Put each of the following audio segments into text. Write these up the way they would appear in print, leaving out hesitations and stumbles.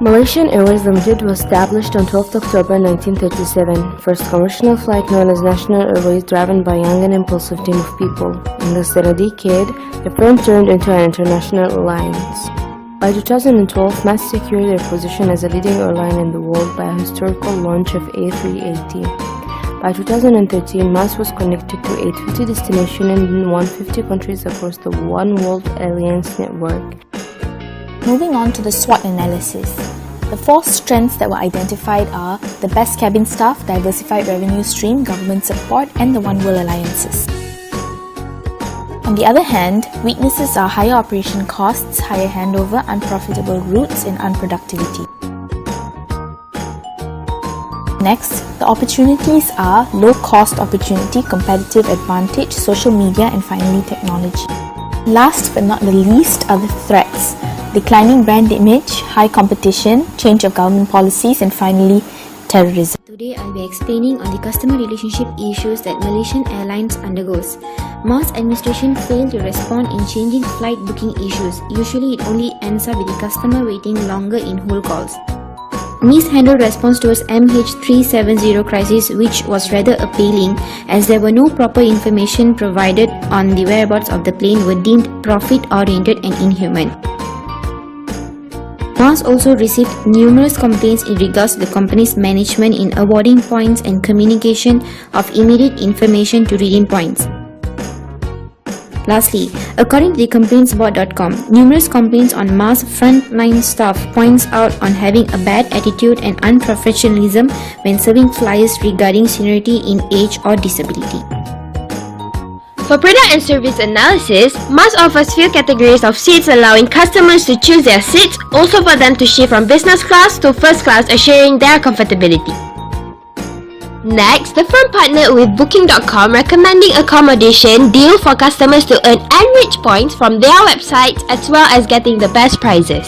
Malaysian Airways Limited was established on 12 October 1937, first commercial flight known as National Airways, driven by a young and impulsive team of people. In less than a decade, the firm turned into an international alliance. By 2012, MAS secured their position as a leading airline in the world by a historical launch of A380. By 2013, MAS was connected to 850 destinations in 150 countries across the One World Alliance network. Moving on to the SWOT analysis. The 4 strengths that were identified are the best cabin staff, diversified revenue stream, government support, and the One World alliances. On the other hand, weaknesses are higher operation costs, higher handover, unprofitable routes, and unproductivity. Next, the opportunities are low cost opportunity, competitive advantage, social media, and finally technology. Last but not the least are the threats. Declining brand image, high competition, change of government policies, and finally, terrorism. Today, I'll be explaining on the customer relationship issues that Malaysian Airlines undergoes. MAS administration failed to respond in changing flight booking issues. Usually, it only ends up with the customer waiting longer in hold calls. Mishandled response towards MH370 crisis, which was rather appalling as there were no proper information provided on the whereabouts of the plane, were deemed profit-oriented and inhuman. MAS also received numerous complaints in regards to the company's management in awarding points and communication of immediate information to redeem points. Lastly, according to the complaintsboard.com, numerous complaints on MAS frontline staff points out on having a bad attitude and unprofessionalism when serving flyers regarding seniority in age or disability. For product and service analysis, MAS offers few categories of seats, allowing customers to choose their seats, also for them to shift from business class to first class, assuring their comfortability. Next, the firm partnered with Booking.com, recommending accommodation deal for customers to earn enriched points from their websites as well as getting the best prices.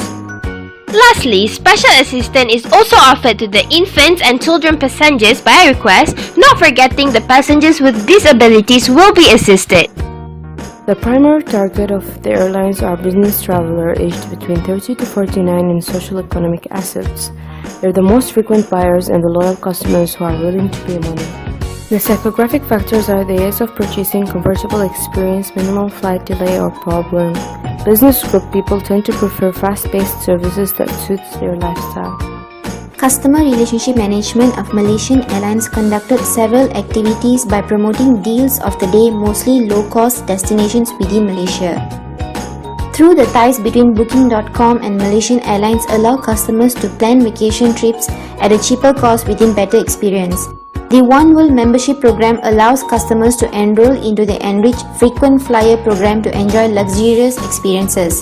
Lastly, special assistance is also offered to the infants and children passengers by request, not forgetting the passengers with disabilities will be assisted. The primary target of the airlines are business travelers aged between 30 to 49 in social economic assets. They're the most frequent buyers and the loyal customers who are willing to pay money. The psychographic factors are the ease of purchasing, comfortable experience, minimal flight delay or problem. Business group people tend to prefer fast-paced services that suits their lifestyle. Customer Relationship Management of Malaysian Airlines conducted several activities by promoting deals of the day, mostly low-cost destinations within Malaysia. Through the ties between Booking.com and Malaysian Airlines allow customers to plan vacation trips at a cheaper cost within better experience. The One World membership program allows customers to enroll into the enriched frequent flyer program to enjoy luxurious experiences.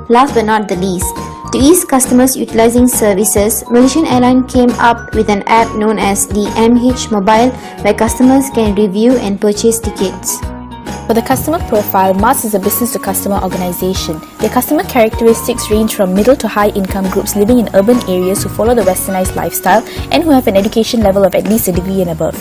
Last but not the least, to ease customers utilizing services, Malaysian Airlines came up with an app known as the MH Mobile, where customers can review and purchase tickets. For the customer profile, MAS is a business-to-customer organization. Their customer characteristics range from middle to high-income groups living in urban areas who follow the westernized lifestyle and who have an education level of at least a degree and above.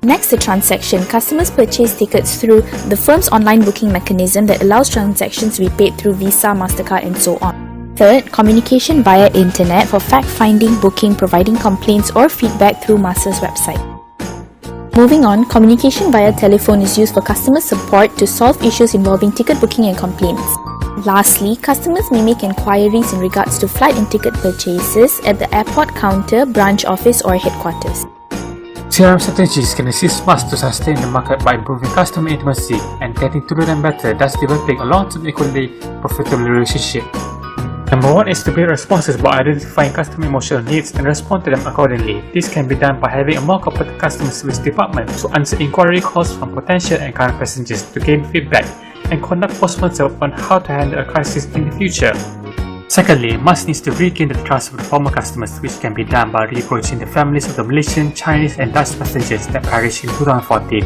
Next, the transaction. Customers purchase tickets through the firm's online booking mechanism that allows transactions to be paid through Visa, MasterCard, and so on. Third, communication via internet for fact-finding, booking, providing complaints or feedback through MAS's website. Moving on, communication via telephone is used for customer support to solve issues involving ticket booking and complaints. Lastly, customers may make inquiries in regards to flight and ticket purchases at the airport counter, branch office or headquarters. CRM strategies can assist MAS to sustain the market by improving customer intimacy and getting to know them better, thus developing a long-term equally profitable relationship. Number 1 is to be responsive by identifying customer emotional needs and respond to them accordingly. This can be done by having a more competent customer service department to answer inquiry calls from potential and current passengers to gain feedback and conduct postmortem on how to handle a crisis in the future. Secondly, MAS needs to regain the trust of the former customers, which can be done by reapproaching the families of the Malaysian, Chinese and Dutch passengers that perished in 2014.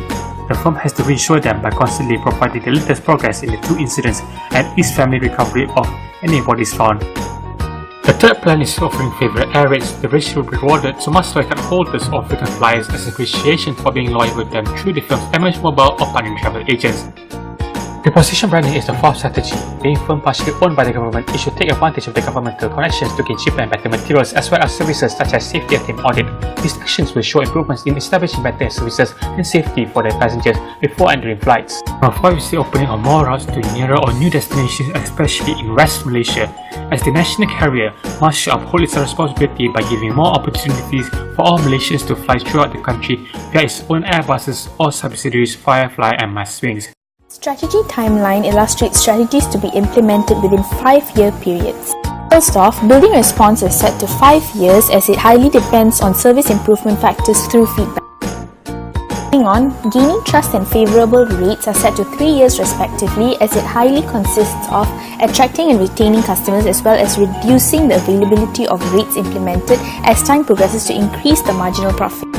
The firm has to reassure them by constantly providing the latest progress in the 2 incidents and each family recovery of any bodies found. The third plan is offering favorite air rates. The rates will be rewarded to MAS card holders or frequent flyers as appreciation for being loyal with them through the firm's MH Mobile or partner travel agents. Reposition branding is the fourth strategy. Being firm partially owned by the government, it should take advantage of the governmental connections to gain cheaper and better materials as well as services such as safety and team audit. These actions will show improvements in establishing better services and safety for their passengers before and during flights. Number 5 is the opening of more routes to nearer or new destinations, especially in West Malaysia. As the national carrier, MAS should uphold its responsibility by giving more opportunities for all Malaysians to fly throughout the country via its own airbuses or subsidiaries Firefly and MAS Wings. Strategy timeline illustrates strategies to be implemented within 5-year periods. First off, building response is set to 5 years as it highly depends on service improvement factors through feedback. Moving on, gaining trust and favourable rates are set to 3 years respectively as it highly consists of attracting and retaining customers as well as reducing the availability of rates implemented as time progresses to increase the marginal profit.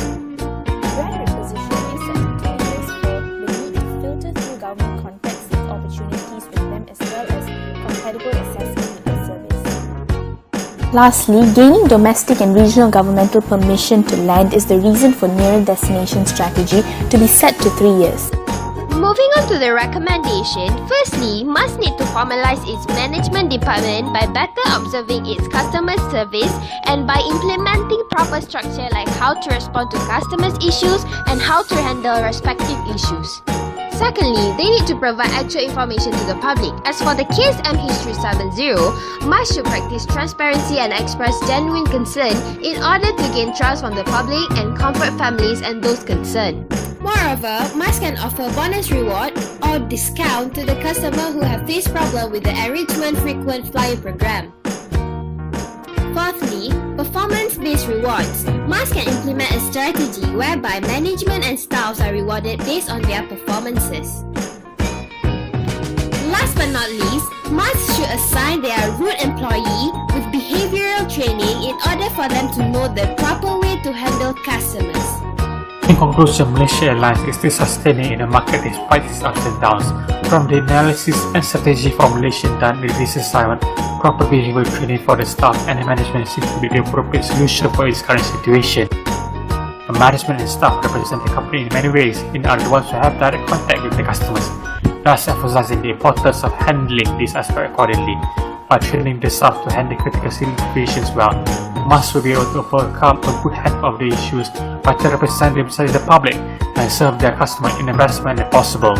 Brand repositioning is set to 2 years for the need to filter through government contacts, seek opportunities with them as well as compatible assessment with their service. Lastly, gaining domestic and regional governmental permission to land is the reason for nearer destination strategy to be set to 3 years. Moving on to the recommendation, firstly, MAS need to formalize its management department by better observing its customer service and by implementing proper structure like how to respond to customers' issues and how to handle respective issues. Secondly, they need to provide actual information to the public. As for the case MH370, MAS should practice transparency and express genuine concern in order to gain trust from the public and comfort families and those concerned. Moreover, MAS can offer bonus reward or discount to the customer who have faced problem with the enrichment frequent flyer program. Fourthly, performance-based rewards. MAS can implement a strategy whereby management and staffs are rewarded based on their performances. Last but not least, MAS should assign their route employee with behavioral training in order for them to know the proper way to handle customers. In conclusion, Malaysia Airlines is still sustaining in the market despite its ups and downs. From the analysis and strategy formulation done in this assignment, proper behavioral training for the staff and the management seems to be the appropriate solution for its current situation. The management and staff represent the company in many ways and are the ones who have direct contact with the customers, thus emphasizing the importance of handling this aspect accordingly. By training the staff to handle critical situations well, MAS will be able to overcome a good handful of the issues by to represent themselves to the public and serve their customer in the best manner possible.